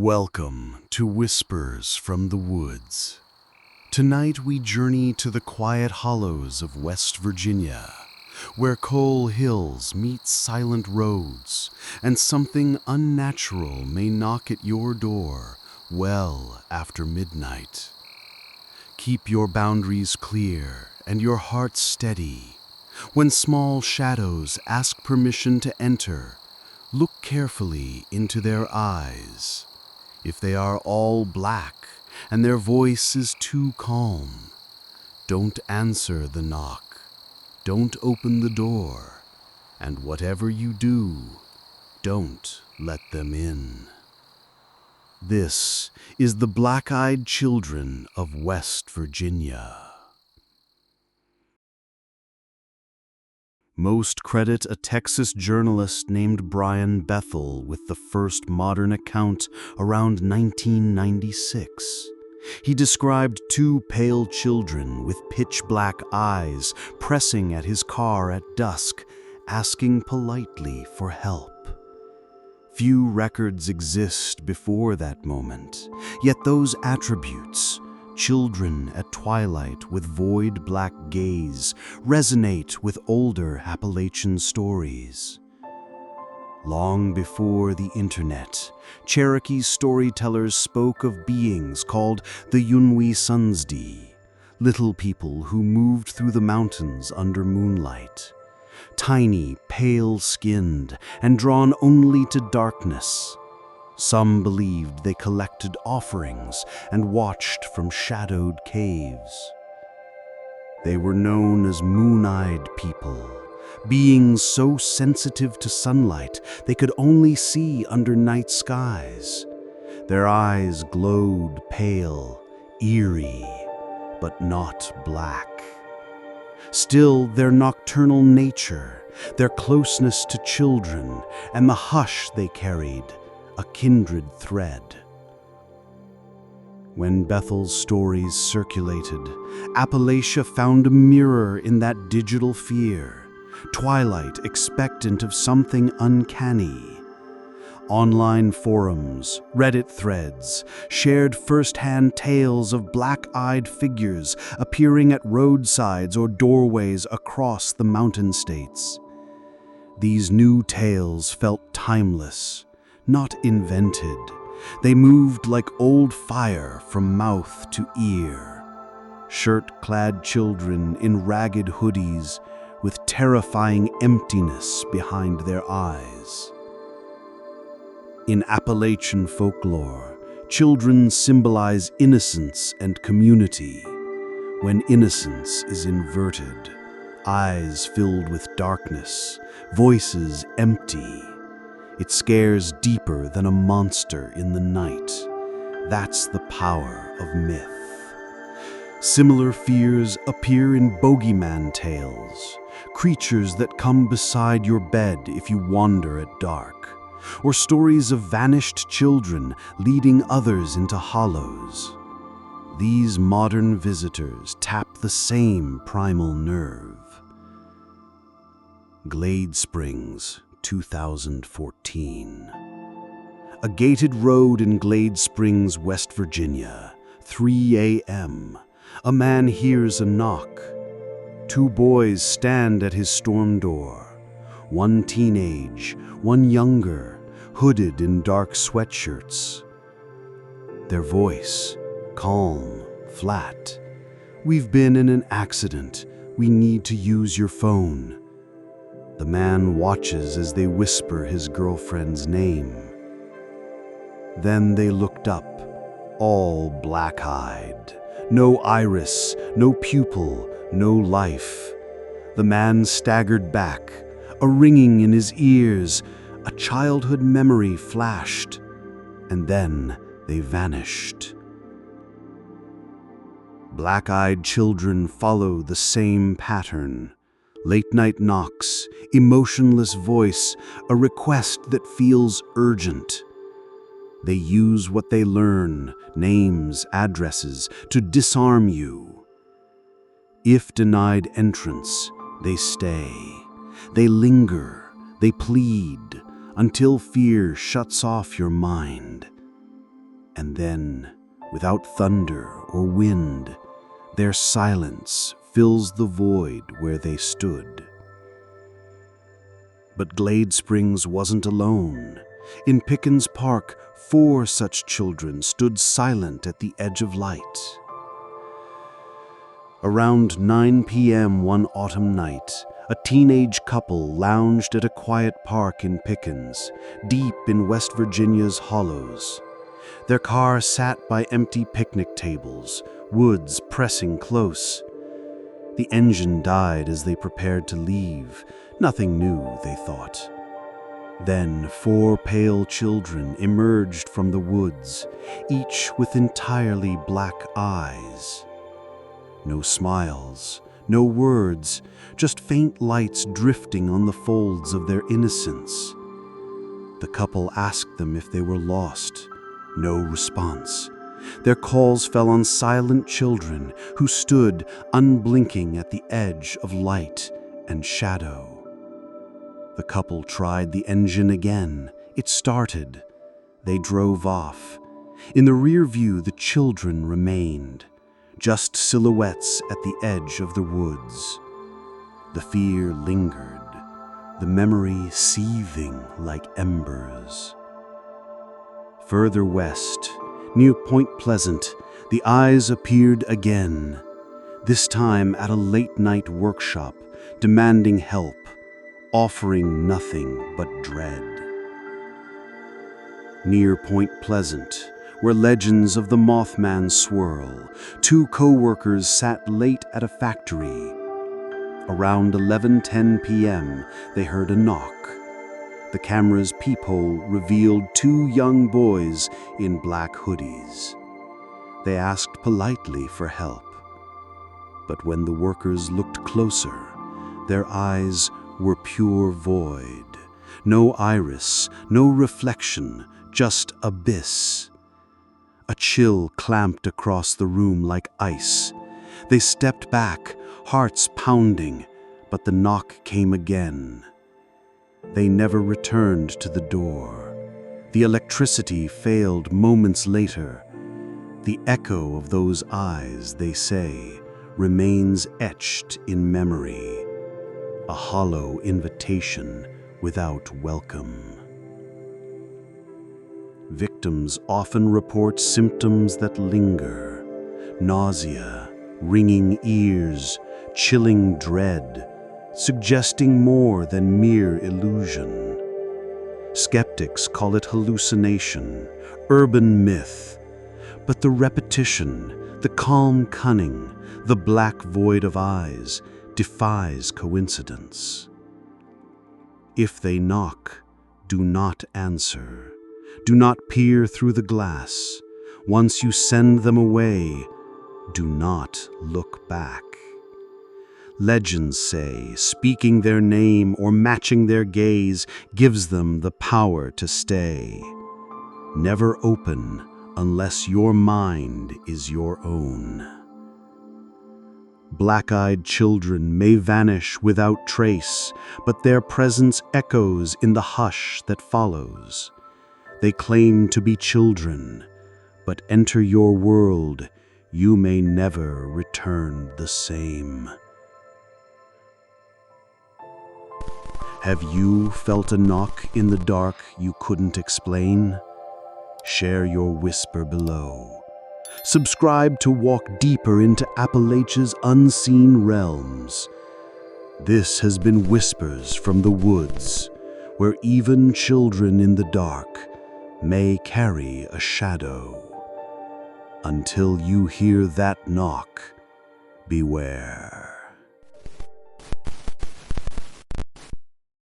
Welcome to Whispers from the Woods. Tonight we journey to the quiet hollows of West Virginia, where coal hills meet silent roads, and something unnatural may knock at your door well after midnight. Keep your boundaries clear and your heart steady. When small shadows ask permission to enter, look carefully into their eyes. If they are all black and their voice is too calm, don't answer the knock, don't open the door, and whatever you do, don't let them in. This is the Black-Eyed Children of West Virginia. Most credit a Texas journalist named Brian Bethel with the first modern account around 1996. He described two pale children with pitch-black eyes pressing at his car at dusk, asking politely for help. Few records exist before that moment, yet those attributes, children at twilight with void black gaze, resonate with older Appalachian stories. Long before the internet, Cherokee storytellers spoke of beings called the Yunwi Sunsdi, little people who moved through the mountains under moonlight. Tiny, pale-skinned, and drawn only to darkness. Some believed they collected offerings and watched from shadowed caves. They were known as moon-eyed people, beings so sensitive to sunlight they could only see under night skies. Their eyes glowed pale, eerie, but not black. Still, their nocturnal nature, their closeness to children, and the hush they carried, a kindred thread. When Bethel's stories circulated, Appalachia found a mirror in that digital fear, twilight expectant of something uncanny. Online forums, Reddit threads, shared first-hand tales of black-eyed figures appearing at roadsides or doorways across the mountain states. These new tales felt timeless, not invented. They moved like old fire from mouth to ear. Shirt-clad children in ragged hoodies with terrifying emptiness behind their eyes. In Appalachian folklore, children symbolize innocence and community. When innocence is inverted, eyes filled with darkness, voices empty, it scares deeper than a monster in the night. That's the power of myth. Similar fears appear in bogeyman tales, creatures that come beside your bed if you wander at dark, or stories of vanished children leading others into hollows. These modern visitors tap the same primal nerve. Glade Springs, 2014. A gated road in Glade Springs, West Virginia, 3 a.m. A man hears a knock. Two boys stand at his storm door. One teenage, one younger, hooded in dark sweatshirts. Their voice, calm, flat. "We've been in an accident. We need to use your phone." The man watches as they whisper his girlfriend's name. Then they looked up, all black-eyed. No iris, no pupil, no life. The man staggered back, a ringing in his ears. A childhood memory flashed, and then they vanished. Black-eyed children follow the same pattern. Late-night knocks, emotionless voice, a request that feels urgent. They use what they learn, names, addresses, to disarm you. If denied entrance, they stay. They linger, they plead, until fear shuts off your mind. And then, without thunder or wind, their silence fills the void where they stood. But Glade Springs wasn't alone. In Pickens Park, 4 such children stood silent at the edge of light. Around 9 p.m. one autumn night, a teenage couple lounged at a quiet park in Pickens, deep in West Virginia's hollows. Their car sat by empty picnic tables, woods pressing close. The engine died as they prepared to leave. Nothing new, they thought. Then 4 pale children emerged from the woods, each with entirely black eyes. No smiles, no words, just faint lights drifting on the folds of their innocence. The couple asked them if they were lost. No response. Their calls fell on silent children who stood unblinking at the edge of light and shadow. The couple tried the engine again. It started. They drove off. In the rear view, the children remained, just silhouettes at the edge of the woods. The fear lingered, the memory seething like embers. Further west, near Point Pleasant, the eyes appeared again, this time at a late-night workshop, demanding help, offering nothing but dread. Near Point Pleasant, where legends of the Mothman swirl, 2 co-workers sat late at a factory. Around 11:10 p.m., they heard a knock. The camera's peephole revealed 2 young boys in black hoodies. They asked politely for help. But when the workers looked closer, their eyes were pure void. No iris, no reflection, just abyss. A chill clamped across the room like ice. They stepped back, hearts pounding, but the knock came again. They never returned to the door. The electricity failed moments later. The echo of those eyes, they say, remains etched in memory. A hollow invitation without welcome. Victims often report symptoms that linger: nausea, ringing ears, chilling dread, suggesting more than mere illusion. Skeptics call it hallucination, urban myth, but the repetition, the calm cunning, the black void of eyes defies coincidence. If they knock, do not answer. Do not peer through the glass. Once you send them away, do not look back. Legends say speaking their name or matching their gaze gives them the power to stay. Never open unless your mind is your own. Black-eyed children may vanish without trace, but their presence echoes in the hush that follows. They claim to be children, but enter your world, you may never return the same. Have you felt a knock in the dark you couldn't explain? Share your whisper below. Subscribe to walk deeper into Appalachia's unseen realms. This has been Whispers from the Woods, where even children in the dark may carry a shadow. Until you hear that knock, beware.